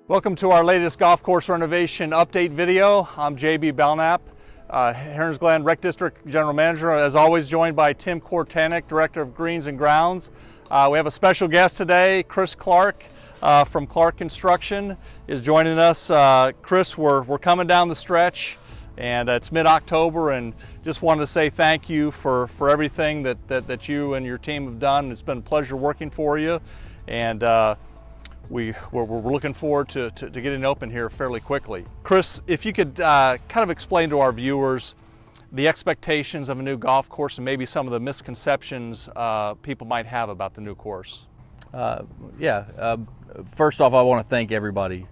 Welcome to our latest golf course renovation update video. I'm JB Belknap, Herons Glen Rec District General Manager, as always joined by Tim Kortanek, Director of Greens and Grounds. We have a special guest today, Chris Clark from Clark Construction is joining us. Chris, we're coming down the stretch and it's mid-October, and just wanted to say thank you for everything that you and your team have done. It's been a pleasure working for you, and we're looking forward to getting open here fairly quickly. Chris, if you could kind of explain to our viewers the expectations of a new golf course and maybe some of the misconceptions people might have about the new course. First off, I want to thank everybody,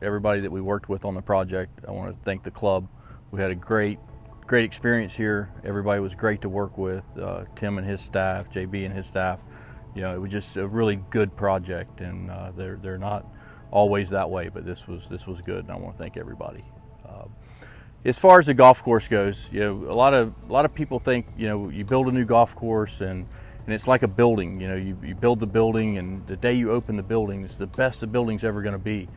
everybody that we worked with on the project. I want to thank the club. We had a great experience here. Everybody was great to work with. Tim and his staff, JB and his staff. You know, it was just a really good project, and they're not always that way, but this was good, and I want to thank everybody. As far as the golf course goes, you know, a lot of people think, you know, you build a new golf course and it's like a building. You know, you build the building, and the day you open the building, it's the best the building's ever going to be.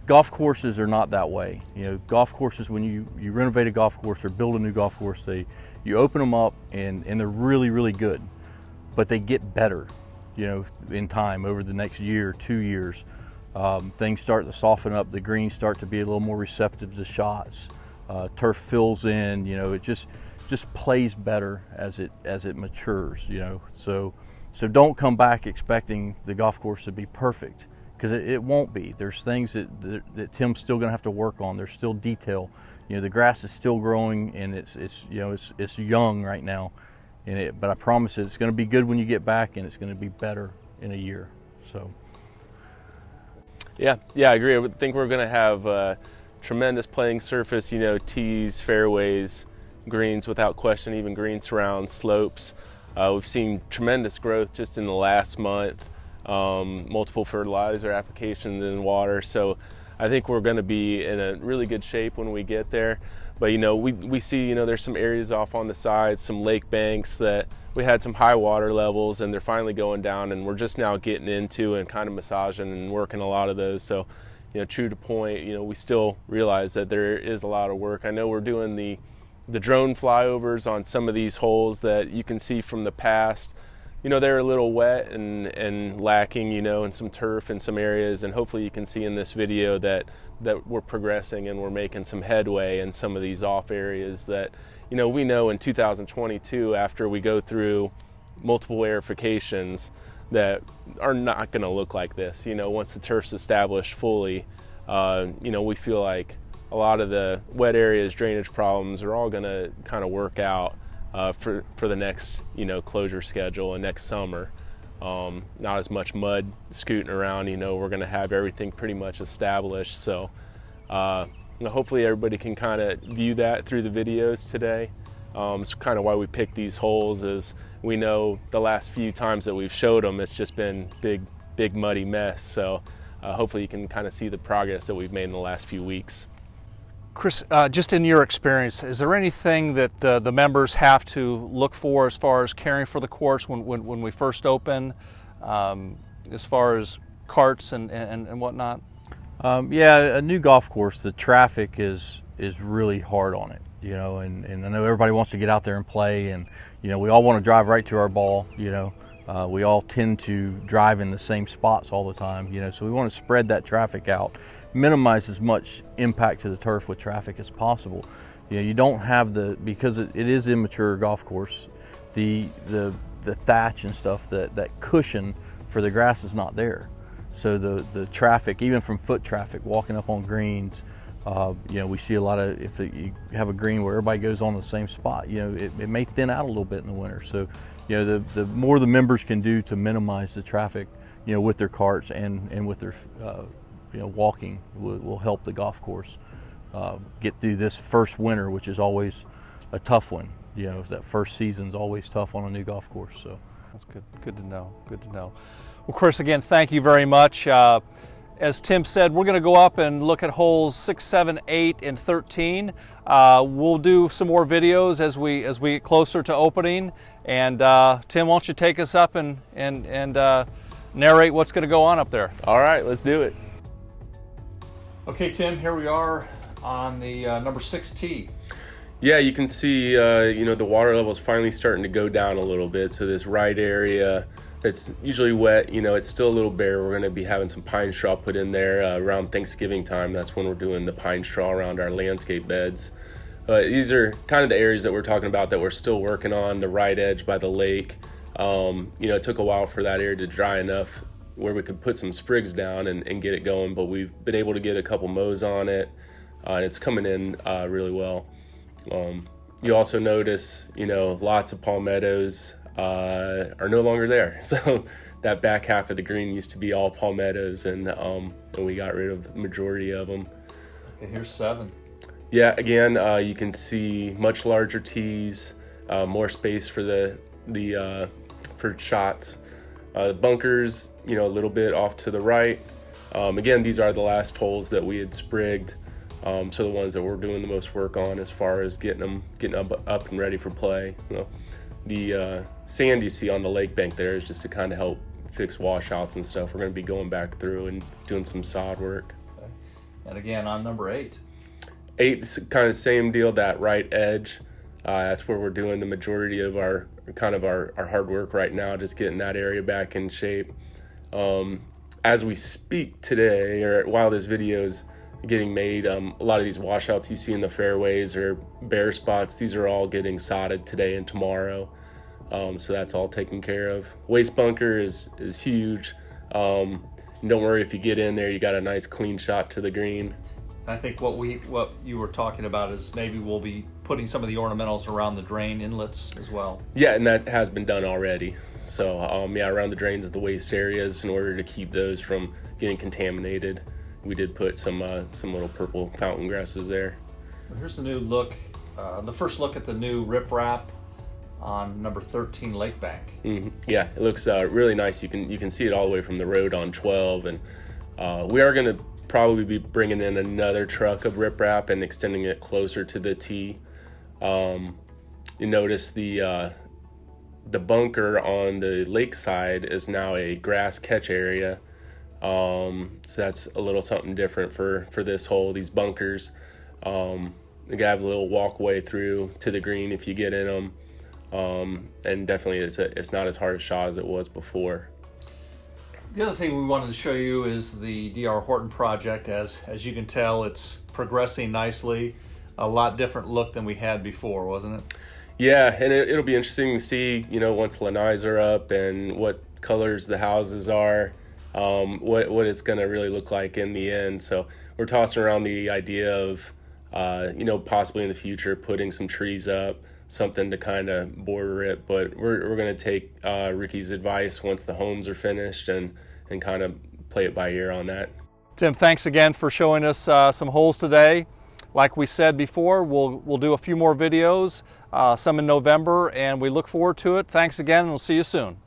Golf courses are not that way. You know, golf courses, when you renovate a golf course or build a new golf course, you open them up and they're really good, but they get better. You know, in time, over the next year, 2 years, things start to soften up. The greens start to be a little more receptive to shots. Turf fills in. You know, it just plays better as it matures. You know, so don't come back expecting the golf course to be perfect, because it won't be. There's things that Tim's still going to have to work on. There's still detail. You know, the grass is still growing, and it's young right now. But I promise it's going to be good when you get back, and it's going to be better in a year. So, yeah, I agree. I think we're going to have a tremendous playing surface. You know, tees, fairways, greens without question, even green surround, slopes. We've seen tremendous growth just in the last month. Multiple fertilizer applications in water. So I think we're going to be in a really good shape when we get there. But, you know, we see, you know, there's some areas off on the sides, some lake banks that we had some high water levels, and they're finally going down, and we're just now getting into and kind of massaging and working a lot of those. So, you know, true to point, you know, we still realize that there is a lot of work. I know we're doing the drone flyovers on some of these holes that you can see from the past. You know, they're a little wet and lacking, you know, and some turf in some areas, and hopefully you can see in this video that we're progressing and we're making some headway in some of these off areas that, you know, we know in 2022, after we go through multiple aerifications, that are not going to look like this. You know, once the turf's established fully, you know, we feel like a lot of the wet areas, drainage problems are all going to kind of work out for the next, you know, closure schedule and next summer. Not as much mud scooting around. You know, we're going to have everything pretty much established. So you know, hopefully everybody can kind of view that through the videos today. It's kind of why we picked these holes, is we know the last few times that we've showed them, it's just been big muddy mess. So hopefully you can kind of see the progress that we've made in the last few weeks. Chris, just in your experience, is there anything that the members have to look for as far as caring for the course when we first open, as far as carts and whatnot? Yeah, a new golf course, the traffic is really hard on it, you know, and I know everybody wants to get out there and play, and, you know, we all want to drive right to our ball, you know. We all tend to drive in the same spots all the time, you know, so we want to spread that traffic out, minimize as much impact to the turf with traffic as possible. You know, you don't have because it is immature golf course, the thatch and stuff, that cushion for the grass is not there. So the traffic, even from foot traffic, walking up on greens, you know, we see a lot of, if you have a green where everybody goes on the same spot, you know, it may thin out a little bit in the winter. So, you know, the more the members can do to minimize the traffic, you know, with their carts and with their you know, walking will help the golf course get through this first winter, which is always a tough one. You know, that first season's always tough on a new golf course. So that's good. Good to know. Good to know. Well, Chris, again, thank you very much. As Tim said, we're going to go up and look at holes 6, 7, 8, and 13. We'll do some more videos as we get closer to opening. And Tim, why don't you take us up and narrate what's going to go on up there? All right, let's do it. Okay, Tim, here we are on the number 6 tee. Yeah, you can see, the water level is finally starting to go down a little bit. So this right area that's usually wet, it's still a little bare. We're going to be having some pine straw put in there around Thanksgiving time. That's when we're doing the pine straw around our landscape beds. These are kind of the areas that we're talking about that we're still working on, the right edge by the lake. It took a while for that area to dry enough where we could put some sprigs down and get it going, but we've been able to get a couple mows on it, and it's coming in really well. You also notice, lots of palmettos are no longer there. So that back half of the green used to be all palmettos, and we got rid of the majority of them. Okay, here's 7. Yeah, again, you can see much larger tees, more space for for shots. The bunkers, a little bit off to the right. Again, these are the last holes that we had sprigged. So the ones that we're doing the most work on as far as getting up and ready for play. The sand you see on the lake bank there is just to kind of help fix washouts and stuff. We're going to be going back through and doing some sod work. Okay. And again, on number 8. 8 is kind of same deal, that right edge. That's where we're doing the majority of our hard work right now, just getting that area back in shape. As we speak today, or while this video is getting made, a lot of these washouts you see in the fairways or bare spots, these are all getting sodded today and tomorrow. So that's all taken care of. Waste bunker is huge. Don't worry, if you get in there, you got a nice clean shot to the green. I think what you were talking about is maybe we'll be putting some of the ornamentals around the drain inlets as well. Yeah, and that has been done already. So around the drains of the waste areas, in order to keep those from getting contaminated, we did put some little purple fountain grasses there. Well, here's the new look, the first look at the new riprap on number 13 Lake Bank. Mm-hmm. Yeah, it looks really nice. You can see it all the way from the road on 12, and we are going to probably be bringing in another truck of riprap and extending it closer to the tee. You notice the bunker on the lakeside is now a grass catch area. So that's a little something different for this hole. These bunkers, you have a little walkway through to the green if you get in them. And definitely it's not as hard a shot as it was before. The other thing we wanted to show you is the D.R. Horton project. As you can tell, it's progressing nicely. A lot different look than we had before, wasn't it? Yeah, and it'll be interesting to see, once lanais are up and what colors the houses are, what it's going to really look like in the end. So we're tossing around the idea of, possibly in the future putting some trees up, something to kind of border it. But we're going to take Ricky's advice once the homes are finished and kind of play it by ear on that. Tim, thanks again for showing us some holes today. Like we said before, we'll do a few more videos, some in November, and we look forward to it. Thanks again, and we'll see you soon.